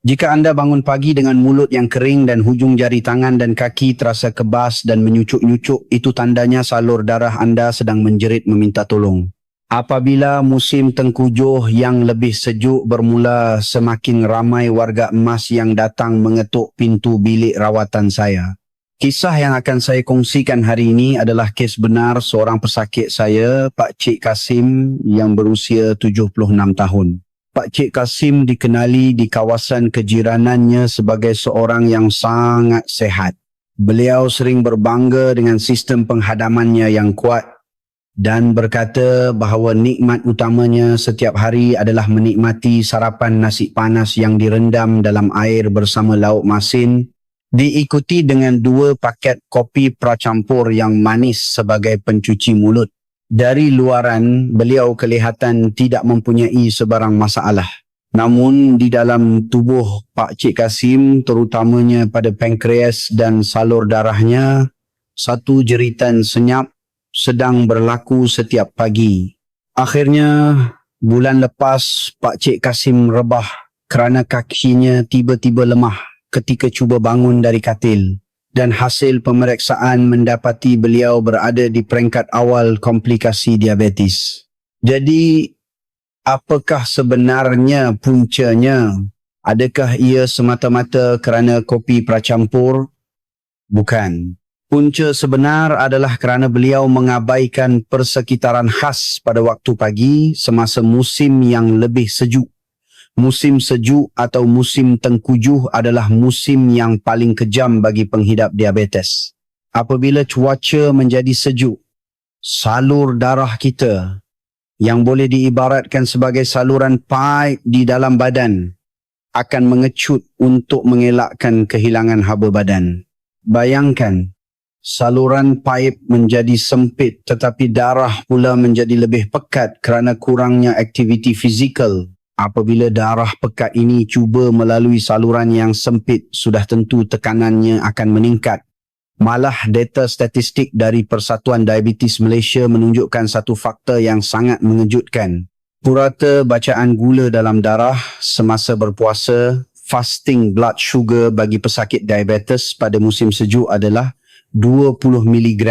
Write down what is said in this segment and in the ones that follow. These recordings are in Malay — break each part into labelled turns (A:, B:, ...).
A: Jika anda bangun pagi dengan mulut yang kering dan hujung jari tangan dan kaki terasa kebas dan menyucuk-nyucuk, itu tandanya salur darah anda sedang menjerit meminta tolong. Apabila musim tengkujuh yang lebih sejuk bermula, semakin ramai warga emas yang datang mengetuk pintu bilik rawatan saya. Kisah yang akan saya kongsikan hari ini adalah kes benar seorang pesakit saya, Pak Cik Kasim, yang berusia 76 tahun. Pak Cik Kasim dikenali di kawasan kejiranannya sebagai seorang yang sangat sehat. Beliau sering berbangga dengan sistem penghadamannya yang kuat dan berkata bahawa nikmat utamanya setiap hari adalah menikmati sarapan nasi panas yang direndam dalam air bersama lauk masin, diikuti dengan 2 paket kopi pracampur yang manis sebagai pencuci mulut. Dari luaran, beliau kelihatan tidak mempunyai sebarang masalah. Namun di dalam tubuh Pak Cik Kasim, terutamanya pada pankreas dan salur darahnya, satu jeritan senyap sedang berlaku setiap pagi. Akhirnya, bulan lepas Pak Cik Kasim rebah kerana kakinya tiba-tiba lemah ketika cuba bangun dari katil. Dan hasil pemeriksaan mendapati beliau berada di peringkat awal komplikasi diabetes. Jadi, apakah sebenarnya puncanya? Adakah ia semata-mata kerana kopi pracampur? Bukan. Punca sebenar adalah kerana beliau mengabaikan persekitaran khas pada waktu pagi semasa musim yang lebih sejuk. Musim sejuk atau musim tengkujuh adalah musim yang paling kejam bagi penghidap diabetes. Apabila cuaca menjadi sejuk, salur darah kita yang boleh diibaratkan sebagai saluran paip di dalam badan akan mengecut untuk mengelakkan kehilangan haba badan. Bayangkan, saluran paip menjadi sempit tetapi darah pula menjadi lebih pekat kerana kurangnya aktiviti fizikal. Apabila darah pekat ini cuba melalui saluran yang sempit, sudah tentu tekanannya akan meningkat. Malah data statistik dari Persatuan Diabetes Malaysia menunjukkan satu fakta yang sangat mengejutkan. Purata bacaan gula dalam darah semasa berpuasa, fasting blood sugar bagi pesakit diabetes pada musim sejuk adalah 20 mg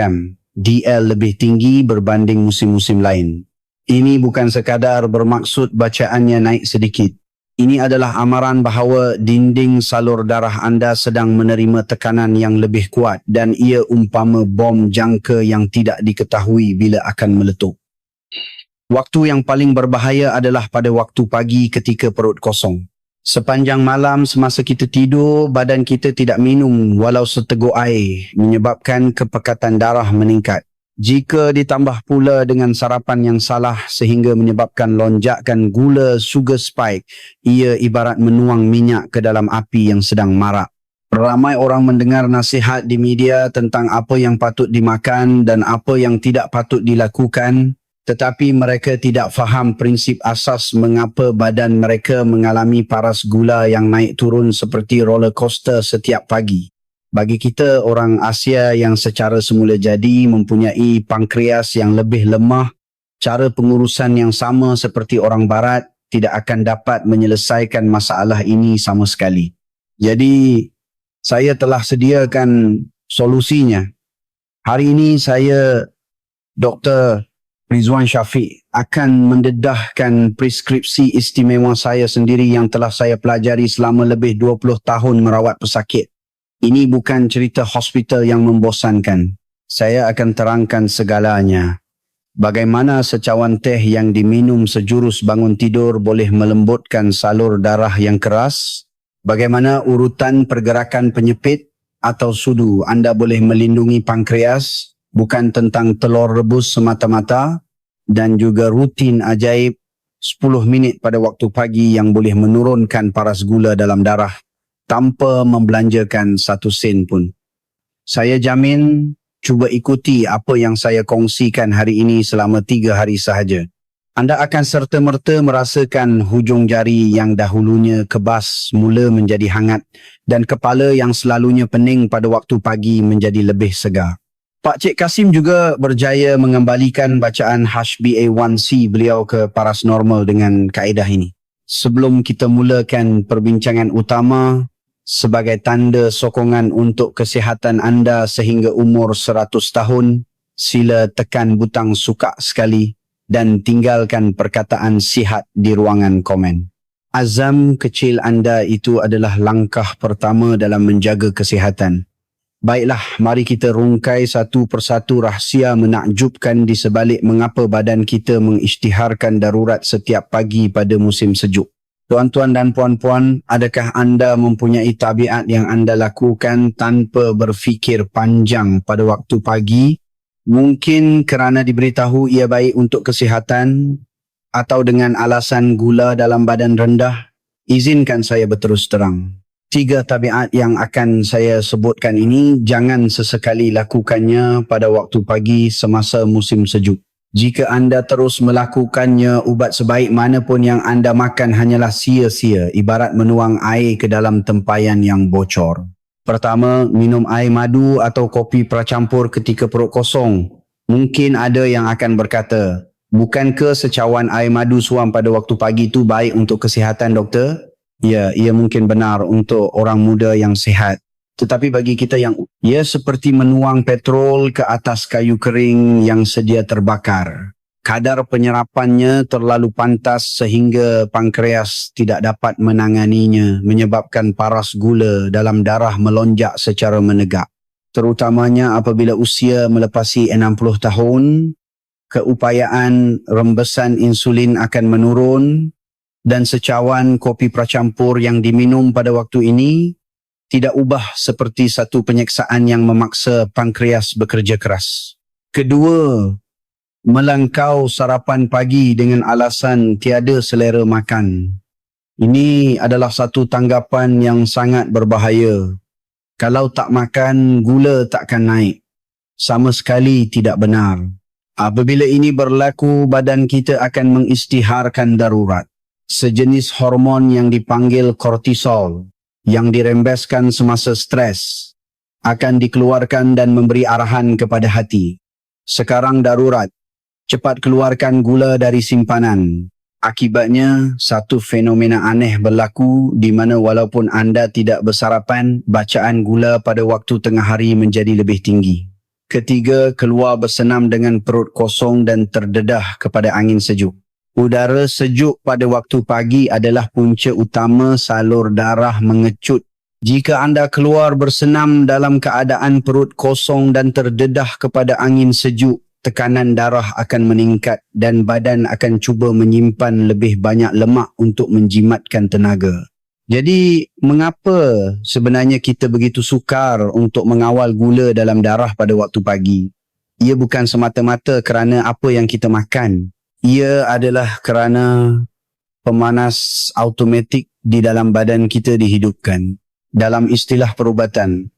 A: DL lebih tinggi berbanding musim-musim lain. Ini bukan sekadar bermaksud bacaannya naik sedikit. Ini adalah amaran bahawa dinding salur darah anda sedang menerima tekanan yang lebih kuat dan ia umpama bom jangka yang tidak diketahui bila akan meletup. Waktu yang paling berbahaya adalah pada waktu pagi ketika perut kosong. Sepanjang malam semasa kita tidur, badan kita tidak minum walau seteguk air, menyebabkan kepekatan darah meningkat. Jika ditambah pula dengan sarapan yang salah sehingga menyebabkan lonjakan gula sugar spike, ia ibarat menuang minyak ke dalam api yang sedang marak. Ramai orang mendengar nasihat di media tentang apa yang patut dimakan dan apa yang tidak patut dilakukan, tetapi mereka tidak faham prinsip asas mengapa badan mereka mengalami paras gula yang naik turun seperti roller coaster setiap pagi. Bagi kita orang Asia yang secara semula jadi mempunyai pankreas yang lebih lemah, cara pengurusan yang sama seperti orang Barat tidak akan dapat menyelesaikan masalah ini sama sekali. Jadi, saya telah sediakan solusinya. Hari ini saya, Dr. Rizwan Syafiq, akan mendedahkan preskripsi istimewa saya sendiri yang telah saya pelajari selama lebih 20 tahun merawat pesakit. Ini bukan cerita hospital yang membosankan. Saya akan terangkan segalanya. Bagaimana secawan teh yang diminum sejurus bangun tidur boleh melembutkan salur darah yang keras. Bagaimana urutan pergerakan penyepit atau sudu anda boleh melindungi pankreas. Bukan tentang telur rebus semata-mata. Dan juga rutin ajaib 10 minit pada waktu pagi yang boleh menurunkan paras gula dalam darah tanpa membelanjakan 1 sen pun. Saya jamin, cuba ikuti apa yang saya kongsikan hari ini selama 3 hari sahaja. Anda akan serta-merta merasakan hujung jari yang dahulunya kebas mula menjadi hangat dan kepala yang selalunya pening pada waktu pagi menjadi lebih segar. Pak Cik Kasim juga berjaya mengembalikan bacaan HbA1c beliau ke paras normal dengan kaedah ini. Sebelum kita mulakan perbincangan utama, sebagai tanda sokongan untuk kesihatan anda sehingga umur 100 tahun, sila tekan butang suka sekali dan tinggalkan perkataan sihat di ruangan komen. Azam kecil anda itu adalah langkah pertama dalam menjaga kesihatan. Baiklah, mari kita rungkai satu persatu rahsia menakjubkan di sebalik mengapa badan kita mengisytiharkan darurat setiap pagi pada musim sejuk. Tuan-tuan dan puan-puan, adakah anda mempunyai tabiat yang anda lakukan tanpa berfikir panjang pada waktu pagi? Mungkin kerana diberitahu ia baik untuk kesihatan atau dengan alasan gula dalam badan rendah? Izinkan saya berterus terang. 3 tabiat yang akan saya sebutkan ini jangan sesekali lakukannya pada waktu pagi semasa musim sejuk. Jika anda terus melakukannya, ubat sebaik mana pun yang anda makan hanyalah sia-sia, ibarat menuang air ke dalam tempayan yang bocor. Pertama, minum air madu atau kopi pracampur ketika perut kosong. Mungkin ada yang akan berkata, bukankah secawan air madu suam pada waktu pagi itu baik untuk kesihatan, doktor? Ya, ia mungkin benar untuk orang muda yang sihat. Tetapi bagi kita yang ia seperti menuang petrol ke atas kayu kering yang sedia terbakar. Kadar penyerapannya terlalu pantas sehingga pankreas tidak dapat menanganinya, menyebabkan paras gula dalam darah melonjak secara menegak. Terutamanya apabila usia melepasi 60 tahun, keupayaan rembesan insulin akan menurun dan secawan kopi pracampur yang diminum pada waktu ini tidak ubah seperti satu penyeksaan yang memaksa pankreas bekerja keras. Kedua, melangkau sarapan pagi dengan alasan tiada selera makan. Ini adalah satu tanggapan yang sangat berbahaya. Kalau tak makan, gula takkan naik. Sama sekali tidak benar. Apabila ini berlaku, badan kita akan mengisytiharkan darurat. Sejenis hormon yang dipanggil kortisol yang dirembeskan semasa stres akan dikeluarkan dan memberi arahan kepada hati. Sekarang darurat, cepat keluarkan gula dari simpanan. Akibatnya, satu fenomena aneh berlaku di mana walaupun anda tidak bersarapan, bacaan gula pada waktu tengah hari menjadi lebih tinggi. Ketiga, keluar bersenam dengan perut kosong dan terdedah kepada angin sejuk. Udara sejuk pada waktu pagi adalah punca utama salur darah mengecut. Jika anda keluar bersenam dalam keadaan perut kosong dan terdedah kepada angin sejuk, tekanan darah akan meningkat dan badan akan cuba menyimpan lebih banyak lemak untuk menjimatkan tenaga. Jadi, mengapa sebenarnya kita begitu sukar untuk mengawal gula dalam darah pada waktu pagi? Ia bukan semata-mata kerana apa yang kita makan. Ia adalah kerana pemanas automatik di dalam badan kita dihidupkan. Dalam istilah perubatan,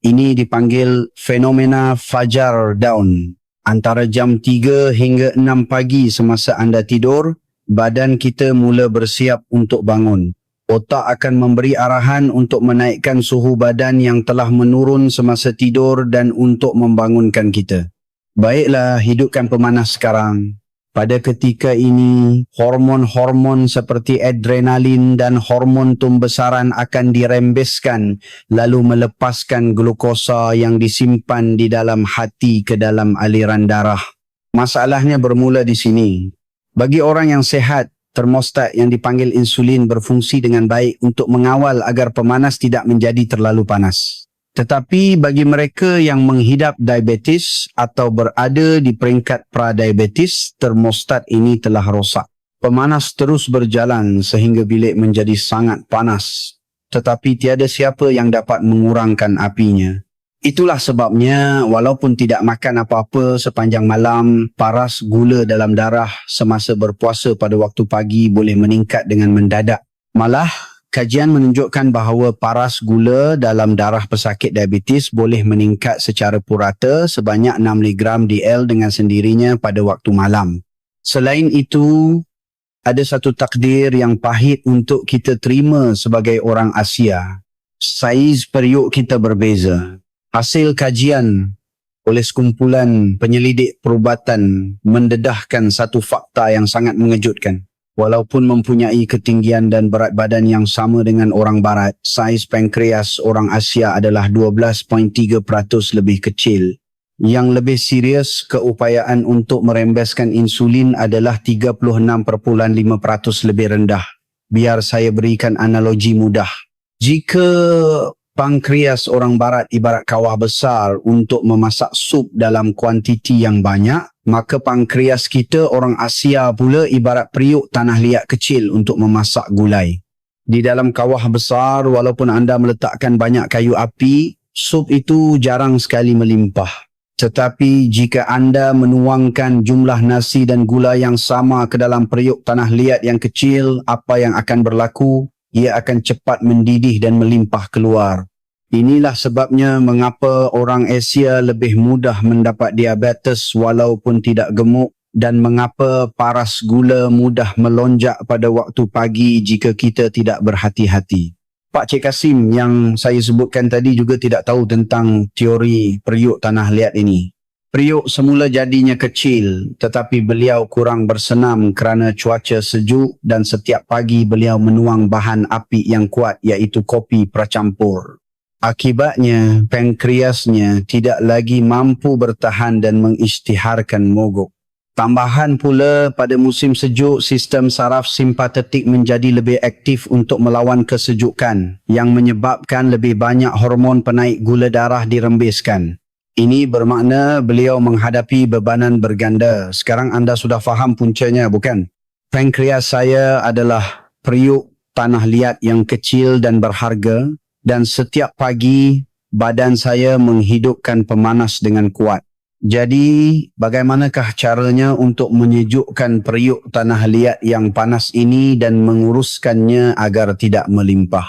A: ini dipanggil fenomena fajar daun. Antara jam 3 hingga 6 pagi semasa anda tidur, badan kita mula bersiap untuk bangun. Otak akan memberi arahan untuk menaikkan suhu badan yang telah menurun semasa tidur dan untuk membangunkan kita. Baiklah, hidupkan pemanas sekarang. Pada ketika ini, hormon-hormon seperti adrenalin dan hormon tumbesaran akan dirembeskan lalu melepaskan glukosa yang disimpan di dalam hati ke dalam aliran darah. Masalahnya bermula di sini. Bagi orang yang sehat, termostat yang dipanggil insulin berfungsi dengan baik untuk mengawal agar pemanas tidak menjadi terlalu panas. Tetapi bagi mereka yang menghidap diabetes atau berada di peringkat pradiabetes, termostat ini telah rosak. Pemanas terus berjalan sehingga bilik menjadi sangat panas. Tetapi tiada siapa yang dapat mengurangkan apinya. Itulah sebabnya walaupun tidak makan apa-apa sepanjang malam, paras gula dalam darah semasa berpuasa pada waktu pagi boleh meningkat dengan mendadak. Malah, kajian menunjukkan bahawa paras gula dalam darah pesakit diabetes boleh meningkat secara purata sebanyak 6 mg DL dengan sendirinya pada waktu malam. Selain itu, ada satu takdir yang pahit untuk kita terima sebagai orang Asia. Saiz periuk kita berbeza. Hasil kajian oleh sekumpulan penyelidik perubatan mendedahkan satu fakta yang sangat mengejutkan. Walaupun mempunyai ketinggian dan berat badan yang sama dengan orang barat, saiz pankreas orang Asia adalah 12.3% lebih kecil. Yang lebih serius, keupayaan untuk merembeskan insulin adalah 36.5% lebih rendah. Biar saya berikan analogi mudah. Jika pankreas orang barat ibarat kawah besar untuk memasak sup dalam kuantiti yang banyak, maka pankreas kita orang Asia pula ibarat periuk tanah liat kecil untuk memasak gulai. Di dalam kawah besar, walaupun anda meletakkan banyak kayu api, sup itu jarang sekali melimpah. Tetapi jika anda menuangkan jumlah nasi dan gula yang sama ke dalam periuk tanah liat yang kecil, apa yang akan berlaku? Ia akan cepat mendidih dan melimpah keluar. Inilah sebabnya mengapa orang Asia lebih mudah mendapat diabetes walaupun tidak gemuk, dan mengapa paras gula mudah melonjak pada waktu pagi jika kita tidak berhati-hati. Pak Cik Kasim yang saya sebutkan tadi juga tidak tahu tentang teori periuk tanah liat ini. Periuk semula jadinya kecil, tetapi beliau kurang bersenam kerana cuaca sejuk dan setiap pagi beliau menuang bahan api yang kuat iaitu kopi pracampur. Akibatnya, pankreasnya tidak lagi mampu bertahan dan mengisytiharkan mogok. Tambahan pula, pada musim sejuk, sistem saraf simpatetik menjadi lebih aktif untuk melawan kesejukan yang menyebabkan lebih banyak hormon penaik gula darah dirembeskan. Ini bermakna beliau menghadapi bebanan berganda. Sekarang anda sudah faham puncanya, bukan? Pankreas saya adalah periuk tanah liat yang kecil dan berharga, dan setiap pagi badan saya menghidupkan pemanas dengan kuat. Jadi, bagaimanakah caranya untuk menyejukkan periuk tanah liat yang panas ini dan menguruskannya agar tidak melimpah?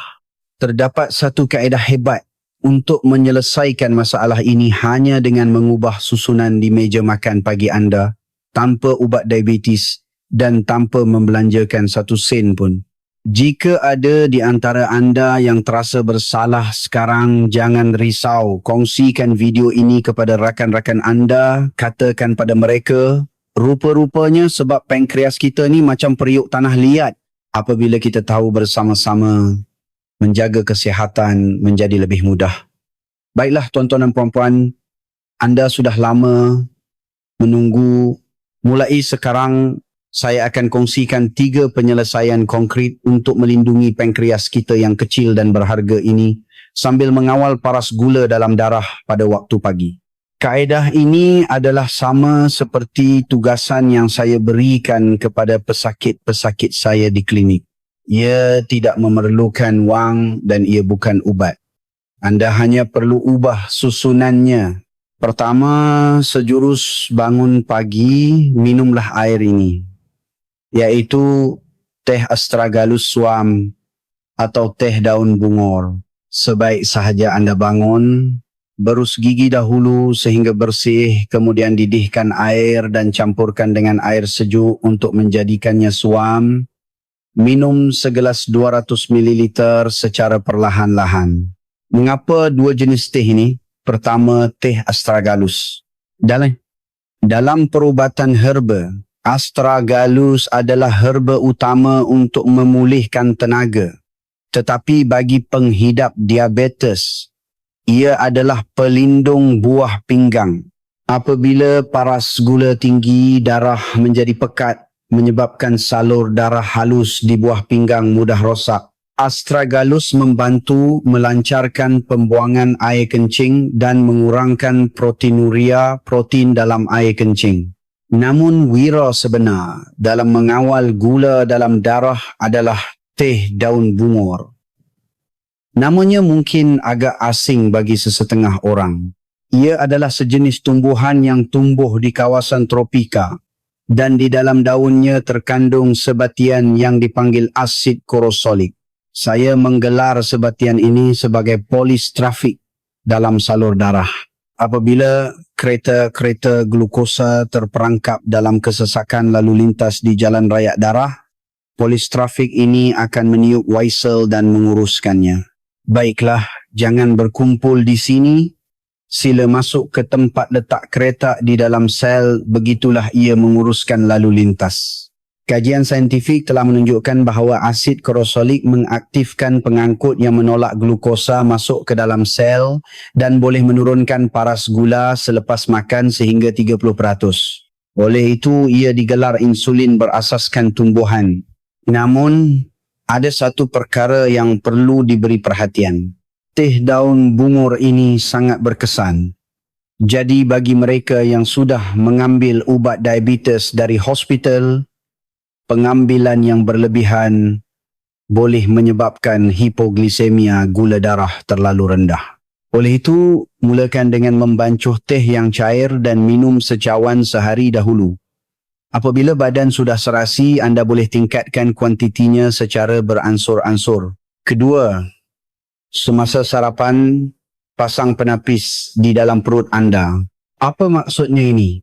A: Terdapat satu kaedah hebat untuk menyelesaikan masalah ini hanya dengan mengubah susunan di meja makan pagi anda tanpa ubat diabetes dan tanpa membelanjakan 1 sen pun. Jika ada di antara anda yang terasa bersalah sekarang, jangan risau. Kongsikan video ini kepada rakan-rakan anda. Katakan pada mereka, rupa-rupanya sebab pankreas kita ni macam periuk tanah liat. Apabila kita tahu bersama-sama, menjaga kesihatan menjadi lebih mudah. Baiklah tuan-tuan dan puan-puan, anda sudah lama menunggu. Mulai sekarang, saya akan kongsikan 3 penyelesaian konkret untuk melindungi pankreas kita yang kecil dan berharga ini sambil mengawal paras gula dalam darah pada waktu pagi. Kaedah ini adalah sama seperti tugasan yang saya berikan kepada pesakit-pesakit saya di klinik. Ia tidak memerlukan wang dan ia bukan ubat. Anda hanya perlu ubah susunannya. Pertama, sejurus bangun pagi, minumlah air ini, iaitu teh astragalus suam atau teh daun bungor. Sebaik sahaja anda bangun, berus gigi dahulu sehingga bersih, kemudian didihkan air dan campurkan dengan air sejuk untuk menjadikannya suam. Minum segelas 200 ml secara perlahan-lahan. Mengapa 2 jenis teh ini? Pertama, teh astragalus. Dalam perubatan herba, astragalus adalah herba utama untuk memulihkan tenaga. Tetapi bagi penghidap diabetes, ia adalah pelindung buah pinggang. Apabila paras gula tinggi, darah menjadi pekat, menyebabkan salur darah halus di buah pinggang mudah rosak. Astragalus membantu melancarkan pembuangan air kencing dan mengurangkan proteinuria, protein dalam air kencing. Namun wira sebenar dalam mengawal gula dalam darah adalah teh daun bungor. Namanya mungkin agak asing bagi sesetengah orang. Ia adalah sejenis tumbuhan yang tumbuh di kawasan tropika dan di dalam daunnya terkandung sebatian yang dipanggil asid korosolik. Saya menggelar sebatian ini sebagai polistrafik dalam salur darah. Apabila kereta-kereta glukosa terperangkap dalam kesesakan lalu lintas di jalan raya darah, polistrafik ini akan meniup whistle dan menguruskannya. Baiklah, jangan berkumpul di sini. Sila masuk ke tempat letak kereta di dalam sel, begitulah ia menguruskan lalu lintas. Kajian saintifik telah menunjukkan bahawa asid krosolik mengaktifkan pengangkut yang menolak glukosa masuk ke dalam sel dan boleh menurunkan paras gula selepas makan sehingga 30%. Oleh itu, ia digelar insulin berasaskan tumbuhan. Namun, ada satu perkara yang perlu diberi perhatian. Teh daun bungur ini sangat berkesan. Jadi bagi mereka yang sudah mengambil ubat diabetes dari hospital, pengambilan yang berlebihan boleh menyebabkan hipoglikemia, gula darah terlalu rendah. Oleh itu, mulakan dengan membancuh teh yang cair dan minum secawan sehari dahulu. Apabila badan sudah serasi, anda boleh tingkatkan kuantitinya secara beransur-ansur. Kedua, semasa sarapan, pasang penapis di dalam perut anda. Apa maksudnya ini?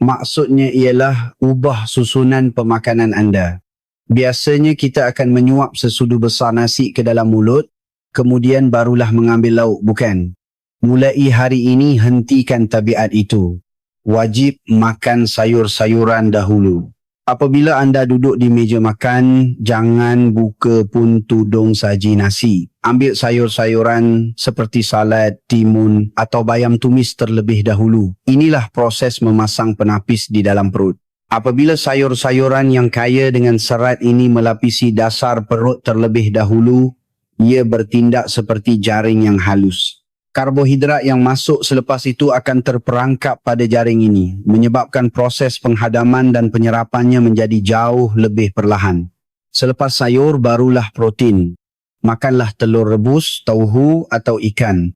A: Maksudnya ialah ubah susunan pemakanan anda. Biasanya kita akan menyuap sesudu besar nasi ke dalam mulut, kemudian barulah mengambil lauk, bukan? Mulai hari ini hentikan tabiat itu. Wajib makan sayur-sayuran dahulu. Apabila anda duduk di meja makan, jangan buka pun tudung saji nasi. Ambil sayur-sayuran seperti salad, timun atau bayam tumis terlebih dahulu. Inilah proses memasang penapis di dalam perut. Apabila sayur-sayuran yang kaya dengan serat ini melapisi dasar perut terlebih dahulu, ia bertindak seperti jaring yang halus. Karbohidrat yang masuk selepas itu akan terperangkap pada jaring ini, menyebabkan proses penghadaman dan penyerapannya menjadi jauh lebih perlahan. Selepas sayur, barulah protein. Makanlah telur rebus, tauhu atau ikan.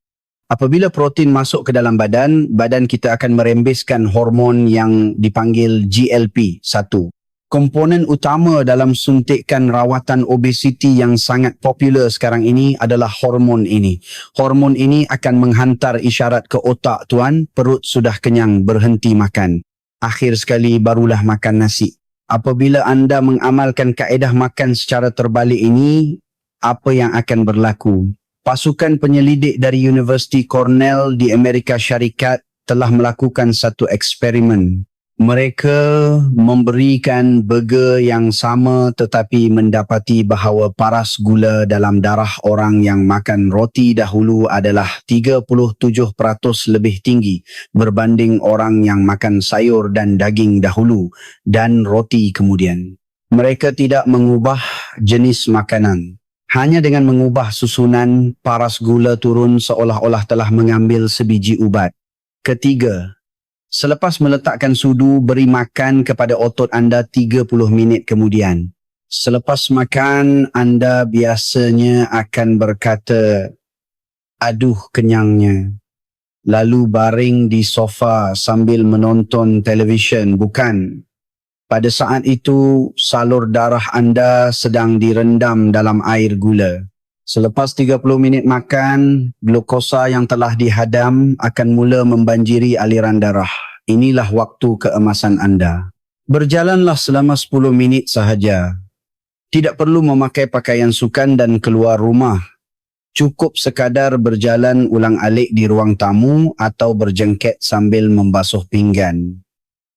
A: Apabila protein masuk ke dalam badan, badan kita akan merembeskan hormon yang dipanggil GLP-1. Komponen utama dalam suntikan rawatan obesiti yang sangat popular sekarang ini adalah hormon ini. Hormon ini akan menghantar isyarat ke otak tuan, perut sudah kenyang, berhenti makan. Akhir sekali barulah makan nasi. Apabila anda mengamalkan kaedah makan secara terbalik ini, apa yang akan berlaku? Pasukan penyelidik dari Universiti Cornell di Amerika Syarikat telah melakukan satu eksperimen. Mereka memberikan burger yang sama tetapi mendapati bahawa paras gula dalam darah orang yang makan roti dahulu adalah 37% lebih tinggi berbanding orang yang makan sayur dan daging dahulu dan roti kemudian. Mereka tidak mengubah jenis makanan. Hanya dengan mengubah susunan, paras gula turun seolah-olah telah mengambil sebiji ubat. Ketiga, selepas meletakkan sudu, beri makan kepada otot anda 30 minit kemudian. Selepas makan, anda biasanya akan berkata, aduh kenyangnya. Lalu baring di sofa sambil menonton televisyen, bukan? Pada saat itu, salur darah anda sedang direndam dalam air gula. Selepas 30 minit makan, glukosa yang telah dihadam akan mula membanjiri aliran darah. Inilah waktu keemasan anda. Berjalanlah selama 10 minit sahaja. Tidak perlu memakai pakaian sukan dan keluar rumah. Cukup sekadar berjalan ulang-alik di ruang tamu atau berjengket sambil membasuh pinggan.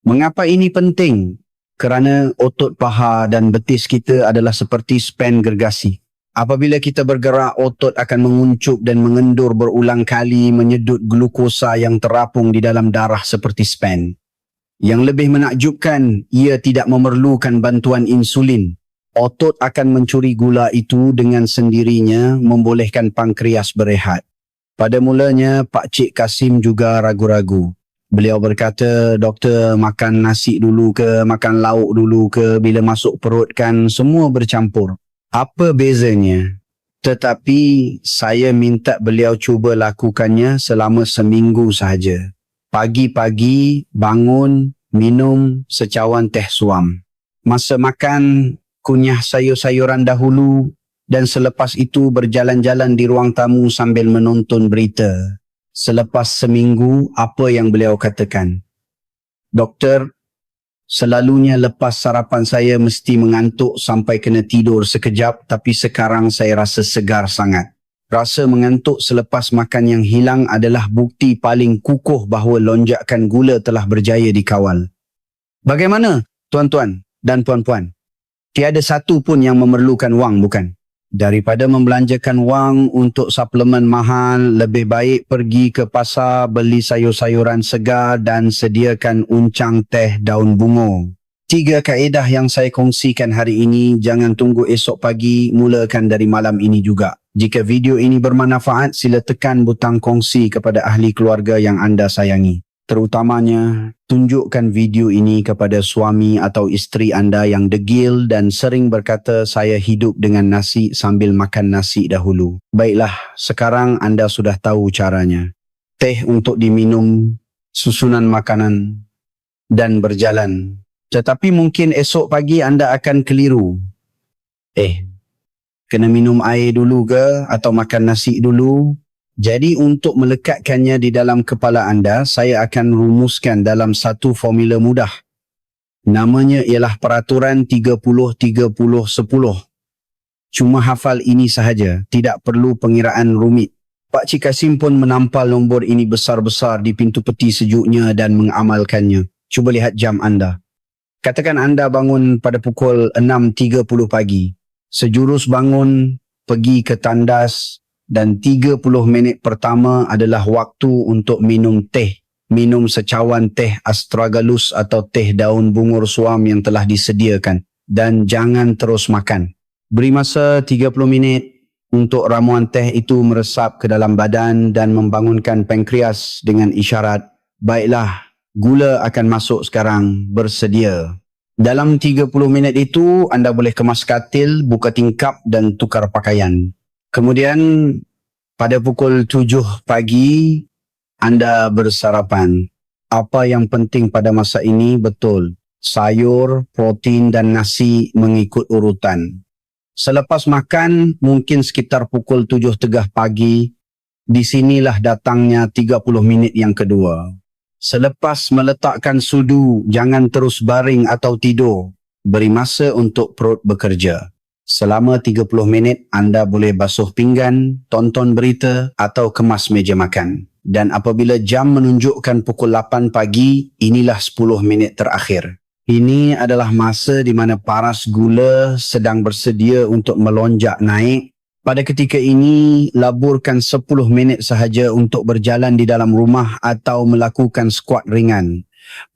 A: Mengapa ini penting? Kerana otot paha dan betis kita adalah seperti spen gergasi. Apabila kita bergerak, otot akan menguncup dan mengendur berulang kali menyedut glukosa yang terapung di dalam darah seperti spen. Yang lebih menakjubkan, ia tidak memerlukan bantuan insulin. Otot akan mencuri gula itu dengan sendirinya, membolehkan pankreas berehat. Pada mulanya, Pak Cik Kasim juga ragu-ragu. Beliau berkata, doktor, makan nasi dulu ke, makan lauk dulu ke, bila masuk perut kan semua bercampur. Apa bezanya? Tetapi saya minta beliau cuba lakukannya selama seminggu sahaja. Pagi-pagi bangun, minum secawan teh suam. Masa makan, kunyah sayur-sayuran dahulu dan selepas itu berjalan-jalan di ruang tamu sambil menonton berita. Selepas seminggu, apa yang beliau katakan? Doktor, selalunya lepas sarapan saya mesti mengantuk sampai kena tidur sekejap, tapi sekarang saya rasa segar sangat. Rasa mengantuk selepas makan yang hilang adalah bukti paling kukuh bahawa lonjakan gula telah berjaya dikawal. Bagaimana, tuan-tuan dan puan-puan? Tiada satu pun yang memerlukan wang, bukan? Daripada membelanjakan wang untuk suplemen mahal, lebih baik pergi ke pasar, beli sayur-sayuran segar dan sediakan uncang teh daun bunga. 3 kaedah yang saya kongsikan hari ini, jangan tunggu esok pagi, mulakan dari malam ini juga. Jika video ini bermanfaat, sila tekan butang kongsi kepada ahli keluarga yang anda sayangi. Terutamanya, tunjukkan video ini kepada suami atau isteri anda yang degil dan sering berkata, saya hidup dengan nasi sambil makan nasi dahulu. Baiklah, sekarang anda sudah tahu caranya. Teh untuk diminum, susunan makanan, dan berjalan. Tetapi mungkin esok pagi anda akan keliru. Kena minum air dulu ke atau makan nasi dulu? Jadi untuk melekatkannya di dalam kepala anda, saya akan rumuskan dalam satu formula mudah. Namanya ialah peraturan 30-30-10. Cuma hafal ini sahaja, tidak perlu pengiraan rumit. Pak Cik Kasim pun menampal nombor ini besar-besar di pintu peti sejuknya dan mengamalkannya. Cuba lihat jam anda. Katakan anda bangun pada pukul 6.30 pagi. Sejurus bangun, pergi ke tandas, dan 30 minit pertama adalah waktu untuk minum teh. Minum secawan teh astragalus atau teh daun bungur suam yang telah disediakan. Dan jangan terus makan. Beri masa 30 minit untuk ramuan teh itu meresap ke dalam badan dan membangunkan pankreas dengan isyarat, baiklah, gula akan masuk sekarang, bersedia. Dalam 30 minit itu, anda boleh kemas katil, buka tingkap dan tukar pakaian. Kemudian pada pukul 7 pagi, anda bersarapan. Apa yang penting pada masa ini betul, sayur, protein dan nasi mengikut urutan. Selepas makan, mungkin sekitar pukul 7.30 pagi, di sinilah datangnya 30 minit yang kedua. Selepas meletakkan sudu, jangan terus baring atau tidur. Beri masa untuk perut bekerja. Selama 30 minit, anda boleh basuh pinggan, tonton berita atau kemas meja makan. Dan apabila jam menunjukkan pukul 8 pagi, inilah 10 minit terakhir. Ini adalah masa di mana paras gula sedang bersedia untuk melonjak naik. Pada ketika ini, laburkan 10 minit sahaja untuk berjalan di dalam rumah atau melakukan squat ringan.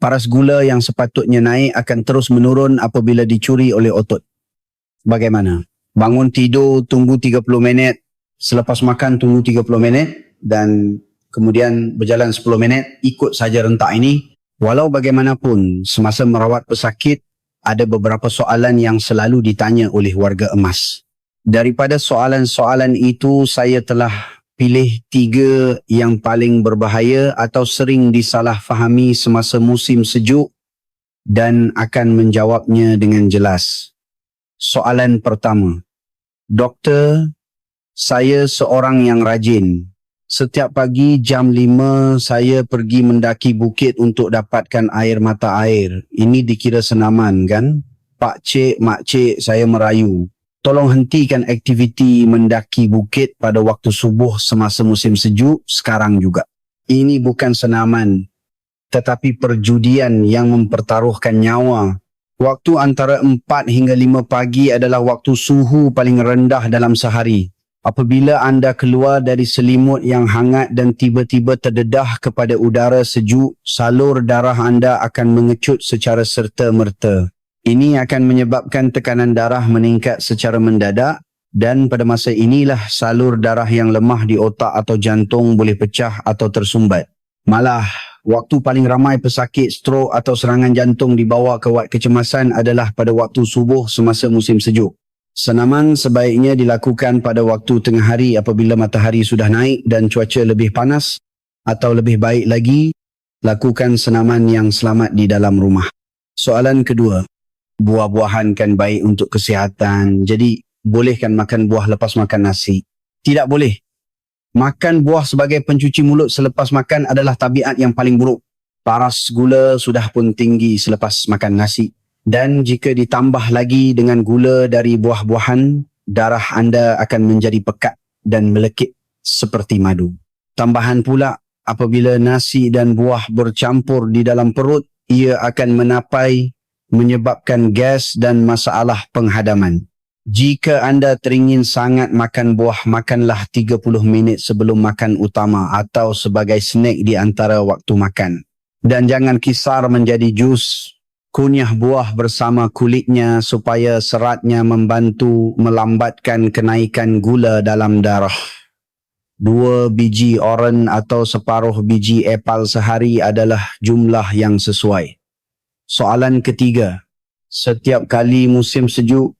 A: Paras gula yang sepatutnya naik akan terus menurun apabila dicuri oleh otot. Bagaimana? Bangun tidur, tunggu 30 minit. Selepas makan, tunggu 30 minit. Dan kemudian berjalan 10 minit. Ikut saja rentak ini. Walau bagaimanapun, semasa merawat pesakit, ada beberapa soalan yang selalu ditanya oleh warga emas. Daripada soalan-soalan itu, saya telah pilih 3 yang paling berbahaya atau sering disalahfahami semasa musim sejuk dan akan menjawabnya dengan jelas. Soalan pertama, Doktor, saya seorang yang rajin. Setiap pagi jam 5 saya pergi mendaki bukit untuk dapatkan air mata air. Ini dikira senaman kan? Pak Cik, Mak Cik, saya merayu. Tolong hentikan aktiviti mendaki bukit pada waktu subuh semasa musim sejuk sekarang juga. Ini bukan senaman, tetapi perjudian yang mempertaruhkan nyawa. Waktu antara 4 hingga 5 pagi adalah waktu suhu paling rendah dalam sehari. Apabila anda keluar dari selimut yang hangat dan tiba-tiba terdedah kepada udara sejuk, salur darah anda akan mengecut secara serta-merta. Ini akan menyebabkan tekanan darah meningkat secara mendadak dan pada masa inilah salur darah yang lemah di otak atau jantung boleh pecah atau tersumbat. Malah, waktu paling ramai pesakit strok atau serangan jantung dibawa ke wad kecemasan adalah pada waktu subuh semasa musim sejuk. Senaman sebaiknya dilakukan pada waktu tengah hari apabila matahari sudah naik dan cuaca lebih panas, atau lebih baik lagi, lakukan senaman yang selamat di dalam rumah. Soalan kedua, buah-buahan kan baik untuk kesihatan, jadi bolehkan makan buah lepas makan nasi? Tidak boleh. Makan buah sebagai pencuci mulut selepas makan adalah tabiat yang paling buruk. Paras gula sudah pun tinggi selepas makan nasi. Dan jika ditambah lagi dengan gula dari buah-buahan, darah anda akan menjadi pekat dan melekit seperti madu. Tambahan pula, apabila nasi dan buah bercampur di dalam perut, ia akan menapai menyebabkan gas dan masalah penghadaman. Jika anda teringin sangat makan buah, makanlah 30 minit sebelum makan utama atau sebagai snack di antara waktu makan. Dan jangan kisar menjadi jus. Kunyah buah bersama kulitnya supaya seratnya membantu melambatkan kenaikan gula dalam darah. 2 biji oren atau separuh biji apel sehari adalah jumlah yang sesuai. Soalan ketiga, setiap kali musim sejuk,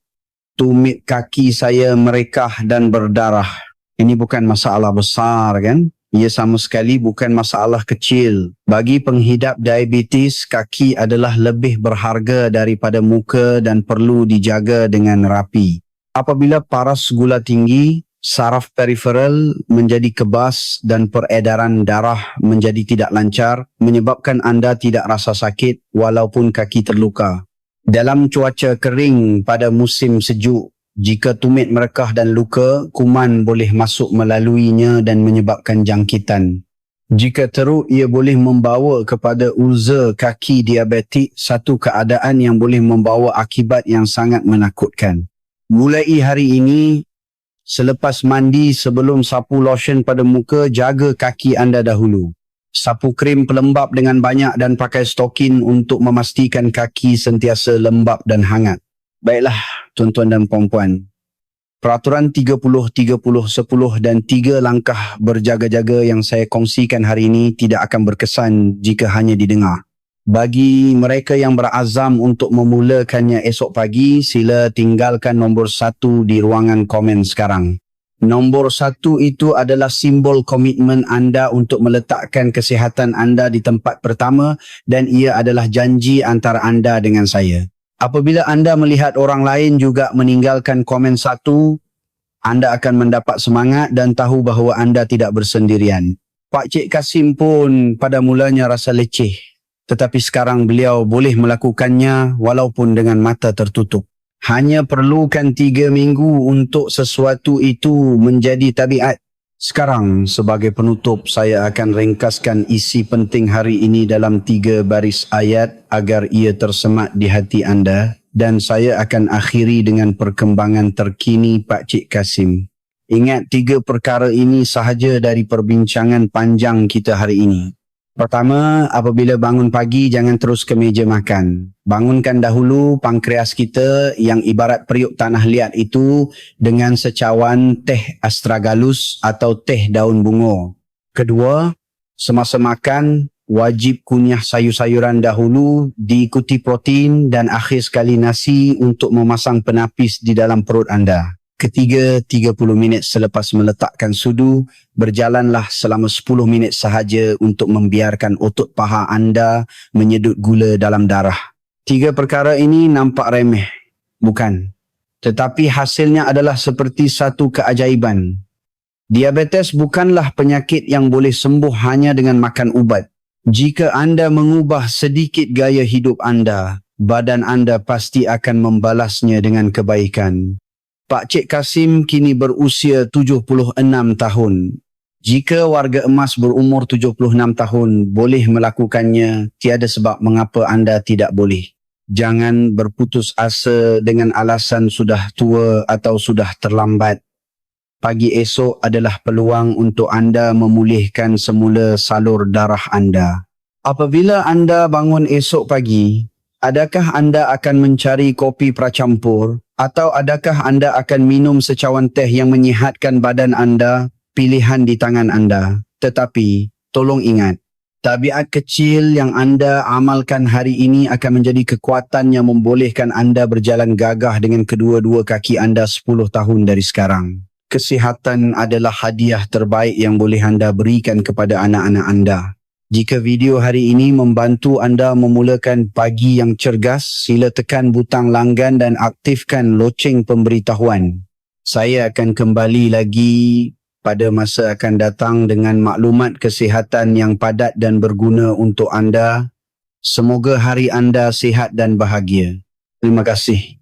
A: tumit kaki saya merekah dan berdarah. Ini bukan masalah besar kan? Ia sama sekali bukan masalah kecil. Bagi penghidap diabetes, kaki adalah lebih berharga daripada muka dan perlu dijaga dengan rapi. Apabila paras gula tinggi, saraf periferal menjadi kebas dan peredaran darah menjadi tidak lancar, menyebabkan anda tidak rasa sakit walaupun kaki terluka. Dalam cuaca kering pada musim sejuk, jika tumit merekah dan luka, kuman boleh masuk melaluinya dan menyebabkan jangkitan. Jika teruk, ia boleh membawa kepada ulcer kaki diabetik, satu keadaan yang boleh membawa akibat yang sangat menakutkan. Mulai hari ini, selepas mandi sebelum sapu lotion pada muka, jaga kaki anda dahulu. Sapu krim pelembap dengan banyak dan pakai stokin untuk memastikan kaki sentiasa lembap dan hangat. Baiklah, tuan-tuan dan puan-puan. Peraturan 30-30-10 dan 3 langkah berjaga-jaga yang saya kongsikan hari ini tidak akan berkesan jika hanya didengar. Bagi mereka yang berazam untuk memulakannya esok pagi, sila tinggalkan nombor 1 di ruangan komen sekarang. Nombor 1 itu adalah simbol komitmen anda untuk meletakkan kesihatan anda di tempat pertama dan ia adalah janji antara anda dengan saya. Apabila anda melihat orang lain juga meninggalkan komen 1, anda akan mendapat semangat dan tahu bahawa anda tidak bersendirian. Pak Cik Kasim pun pada mulanya rasa leceh, tetapi sekarang beliau boleh melakukannya walaupun dengan mata tertutup. Hanya perlukan 3 minggu untuk sesuatu itu menjadi tabiat. Sekarang sebagai penutup, saya akan ringkaskan isi penting hari ini dalam 3 baris ayat agar ia tersemat di hati anda, dan saya akan akhiri dengan perkembangan terkini Pak Cik Kasim. Ingat 3 perkara ini sahaja dari perbincangan panjang kita hari ini. Pertama, apabila bangun pagi jangan terus ke meja makan. Bangunkan dahulu pankreas kita yang ibarat periuk tanah liat itu dengan secawan teh astragalus atau teh daun bunga. Kedua, semasa makan wajib kunyah sayur-sayuran dahulu diikuti protein dan akhir sekali nasi untuk memasang penapis di dalam perut anda. Ketiga, 30 minit selepas meletakkan sudu, berjalanlah selama 10 minit sahaja untuk membiarkan otot paha anda menyedut gula dalam darah. 3 perkara ini nampak remeh, bukan? Tetapi hasilnya adalah seperti satu keajaiban. Diabetes bukanlah penyakit yang boleh sembuh hanya dengan makan ubat. Jika anda mengubah sedikit gaya hidup anda, badan anda pasti akan membalasnya dengan kebaikan. Pak Cik Kasim kini berusia 76 tahun. Jika warga emas berumur 76 tahun boleh melakukannya, tiada sebab mengapa anda tidak boleh. Jangan berputus asa dengan alasan sudah tua atau sudah terlambat. Pagi esok adalah peluang untuk anda memulihkan semula salur darah anda. Apabila anda bangun esok pagi, adakah anda akan mencari kopi pracampur? Atau adakah anda akan minum secawan teh yang menyihatkan badan anda? Pilihan di tangan anda. Tetapi, tolong ingat, tabiat kecil yang anda amalkan hari ini akan menjadi kekuatan yang membolehkan anda berjalan gagah dengan kedua-dua kaki anda 10 tahun dari sekarang. Kesihatan adalah hadiah terbaik yang boleh anda berikan kepada anak-anak anda. Jika video hari ini membantu anda memulakan pagi yang cergas, sila tekan butang langgan dan aktifkan loceng pemberitahuan. Saya akan kembali lagi pada masa akan datang dengan maklumat kesihatan yang padat dan berguna untuk anda. Semoga hari anda sihat dan bahagia. Terima kasih.